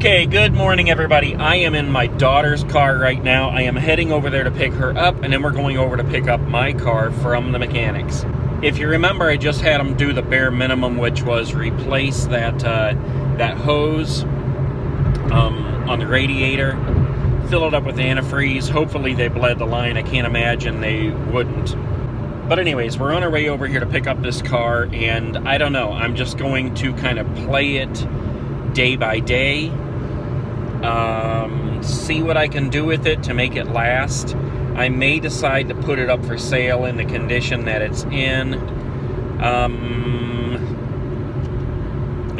Okay, good morning everybody. I am in my daughter's car right now. I am heading over there to pick her up, and then we're going over to pick up my car from the mechanics. If you remember, I just had them do the bare minimum, which was replace that hose on the radiator, fill it up with antifreeze. Hopefully they bled the line. I can't imagine they wouldn't. But anyways, we're on our way over here to pick up this car, and I don't know, I'm just going to kind of play it day by day, see what I can do with it to make it last. I may decide to put it up for sale in the condition that it's in,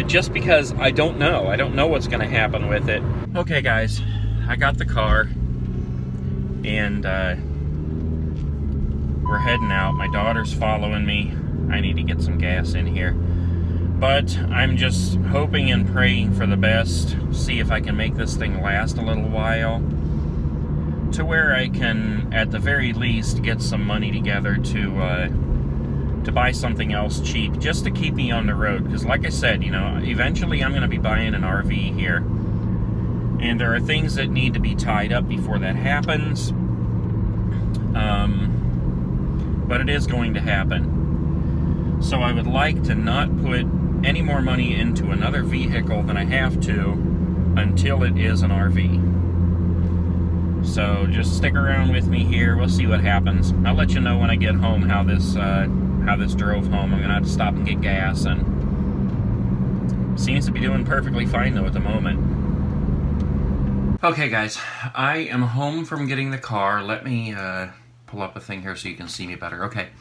just because I don't know what's going to happen with it. Okay guys, I got the car, and we're heading out. My daughter's following me. I need to get some gas in here. But I'm just hoping and praying for the best, see if I can make this thing last a little while, to where I can, at the very least, get some money together to buy something else cheap, just to keep me on the road. Because like I said, you know, eventually I'm going to be buying an RV here, and there are things that need to be tied up before that happens, but it is going to happen. So I would like to not put any more money into another vehicle than I have to until it is an RV. So just stick around with me here. We'll see what happens. I'll let you know when I get home how this drove home. I'm gonna have to stop and get gas, and seems to be doing perfectly fine though at the moment. Okay guys, I am home from getting the car. Let me pull up a thing here so you can see me better. Okay.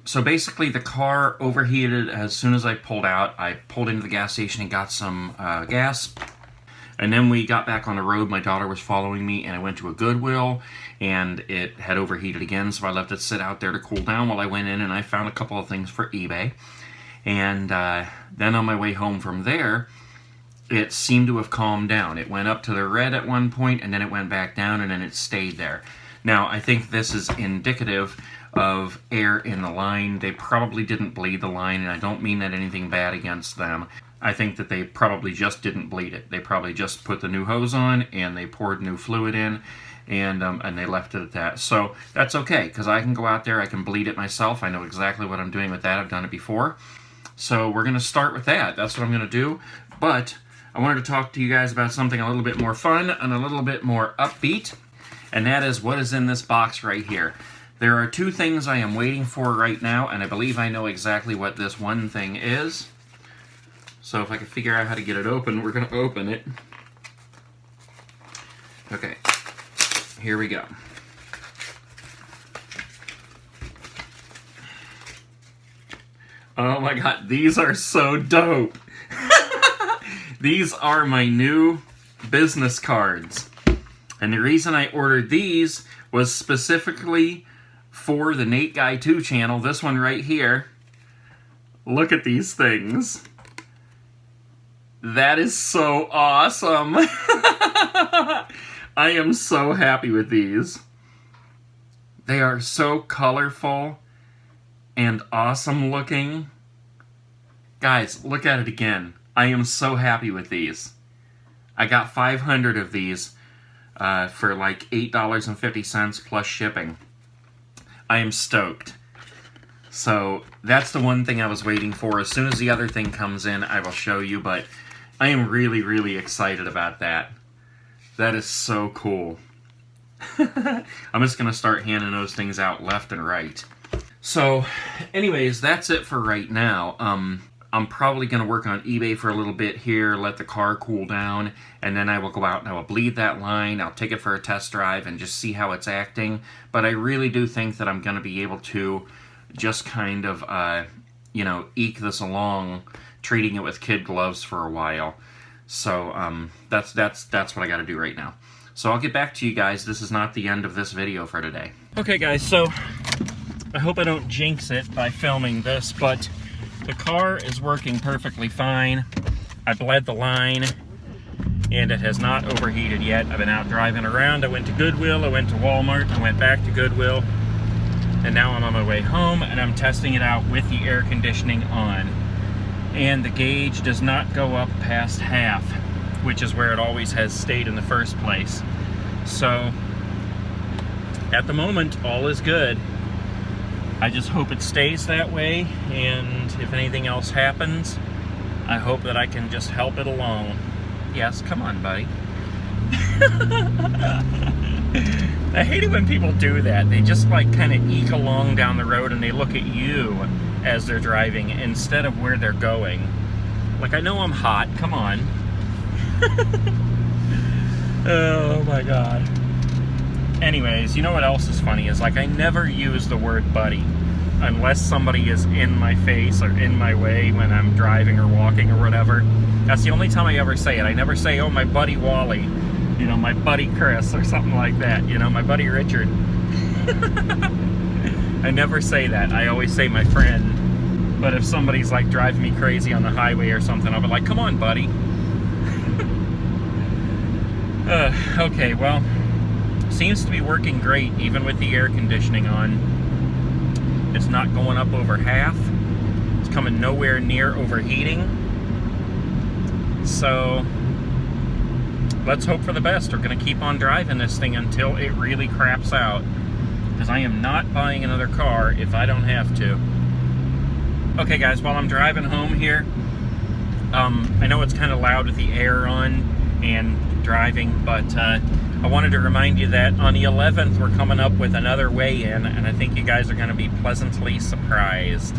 So basically the car overheated as soon as I pulled out. I pulled into the gas station and got some gas. And then we got back on the road. My daughter was following me, and I went to a Goodwill, and it had overheated again, so I left it sit out there to cool down while I went in, and I found a couple of things for eBay. And then on my way home from there, it seemed to have calmed down. It went up to the red at one point, and then it went back down, and then it stayed there. Now, I think this is indicative of air in the line. They probably didn't bleed the line, and I don't mean that anything bad against them. I think that they probably just didn't bleed it. They probably just put the new hose on, and they poured new fluid in, and they left it at that. So that's okay, because I can go out there, I can bleed it myself. I know exactly what I'm doing with that. I've done it before. So we're going to start with that. That's what I'm going to do. But I wanted to talk to you guys about something a little bit more fun and a little bit more upbeat, and that is what is in this box right here. There are two things I am waiting for right now, and I believe I know exactly what this one thing is. So if I can figure out how to get it open, we're going to open it. Okay, here we go. Oh my god, these are so dope. These are my new business cards. And the reason I ordered these was specifically for the Nate Guy 2 channel, this one right here. Look at these things. That is so awesome. I am so happy with these. They are so colorful and awesome looking. Guys, look at it again. I am so happy with these. I got 500 of these for like $8.50 plus shipping. I am stoked. So that's the one thing I was waiting for. As soon as the other thing comes in, I will show you, but I am really, really excited about that. That is so cool. I'm just going to start handing those things out left and right. So, anyways, that's it for right now. I'm probably going to work on eBay for a little bit here, let the car cool down, and then I will go out and I will bleed that line. I'll take it for a test drive and just see how it's acting. But I really do think that I'm going to be able to just kind of, you know, eke this along, treating it with kid gloves for a while. So that's what I got to do right now. So I'll get back to you guys. This is not the end of this video for today. Okay, guys, so I hope I don't jinx it by filming this, but the car is working perfectly fine. I bled the line, and it has not overheated yet. I've been out driving around. I went to Goodwill, I went to Walmart, I went back to Goodwill, and now I'm on my way home, and I'm testing it out with the air conditioning on. And the gauge does not go up past half. which is where it always has stayed in the first place. So at the moment, all is good. I just hope it stays that way, and if anything else happens, I hope that I can just help it along. Yes, come on, buddy. I hate it when people do that. They just like kind of eke along down the road and they look at you as they're driving instead of where they're going. Like, I know I'm hot, come on. Oh my god. Anyways, you know what else is funny is, like, I never use the word buddy unless somebody is in my face or in my way when I'm driving or walking or whatever. That's the only time I ever say it. I never say, oh, my buddy Wally, you know, my buddy Chris or something like that, you know, my buddy Richard. I never say that. I always say my friend. But if somebody's like driving me crazy on the highway or something, I'll be like, come on, buddy. Okay, well, seems to be working great even with the air conditioning on. It's not going up over half. It's coming nowhere near overheating. So let's hope for the best. We're going to keep on driving this thing until it really craps out, because I am not buying another car if I don't have to. Okay guys, while I'm driving home here, I know it's kind of loud with the air on and driving, but I wanted to remind you that on the 11th we're coming up with another weigh-in, and I think you guys are going to be pleasantly surprised,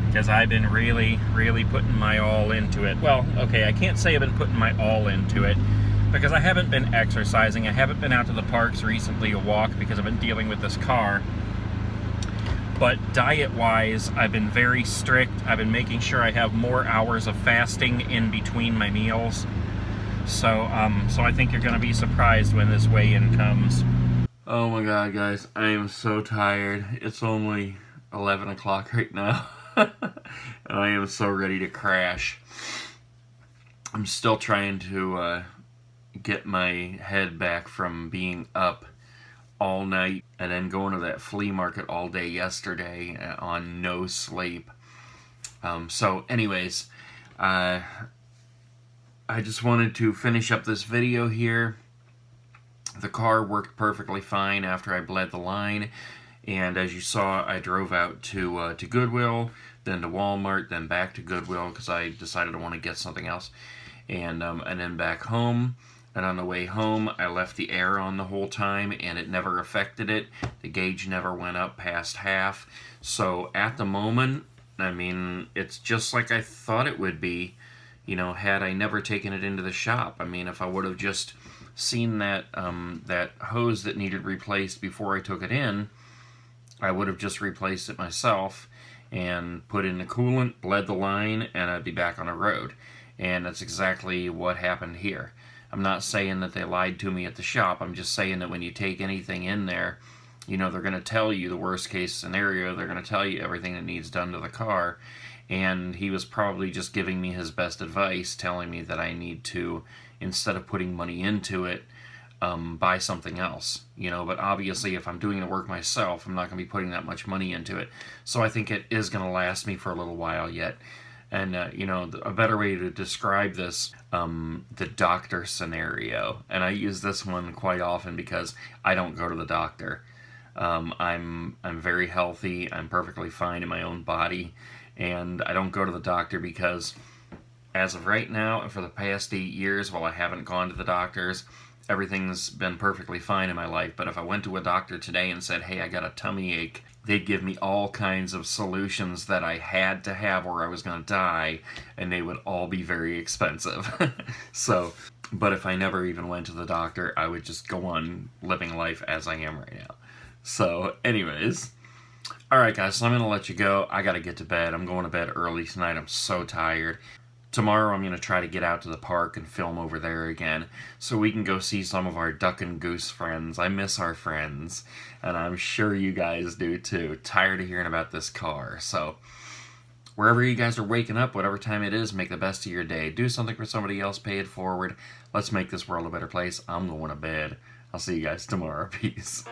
because I've been really putting my all into it. Well, okay, I can't say I've been putting my all into it, because I haven't been exercising. I haven't been out to the parks recently to walk because I've been dealing with this car. But diet-wise, I've been very strict. I've been making sure I have more hours of fasting in between my meals. So I think you're going to be surprised when this weigh-in comes. Oh my god, guys, I am so tired. It's only 11 o'clock right now. And I am so ready to crash. I'm still trying to get my head back from being up all night and then going to that flea market all day yesterday on no sleep. So anyways, I just wanted to finish up this video here. The car worked perfectly fine after I bled the line, and as you saw, I drove out to Goodwill, then to Walmart, then back to Goodwill because I decided I want to get something else, and then back home. And on the way home, I left the air on the whole time, and it never affected it. The gauge never went up past half. So at the moment, I mean, it's just like I thought it would be, you know, had I never taken it into the shop. I mean, if I would have just seen that that hose that needed replaced before I took it in, I would have just replaced it myself and put in the coolant, bled the line, and I'd be back on the road. And that's exactly what happened here. I'm not saying that they lied to me at the shop. I'm just saying that when you take anything in there, you know, they're going to tell you the worst case scenario. They're going to tell you everything that needs done to the car. And he was probably just giving me his best advice, telling me that I need to, instead of putting money into it, buy something else. You know, but obviously if I'm doing the work myself, I'm not going to be putting that much money into it. So I think it is going to last me for a little while yet. And, you know, a better way to describe this, the doctor scenario. And I use this one quite often because I don't go to the doctor. I'm very healthy. I'm perfectly fine in my own body. And I don't go to the doctor because, as of right now, and for the past 8 years, while I haven't gone to the doctors, everything's been perfectly fine in my life. But if I went to a doctor today and said, hey, I got a tummy ache, they'd give me all kinds of solutions that I had to have or I was going to die, and they would all be very expensive. So, but if I never even went to the doctor, I would just go on living life as I am right now. So, anyways, alright guys, so I'm going to let you go. I got to get to bed. I'm going to bed early tonight. I'm so tired. Tomorrow I'm going to try to get out to the park and film over there again so we can go see some of our duck and goose friends. I miss our friends, and I'm sure you guys do too. Tired of hearing about this car. So wherever you guys are waking up, whatever time it is, make the best of your day. Do something for somebody else. Pay it forward. Let's make this world a better place. I'm going to bed. I'll see you guys tomorrow. Peace.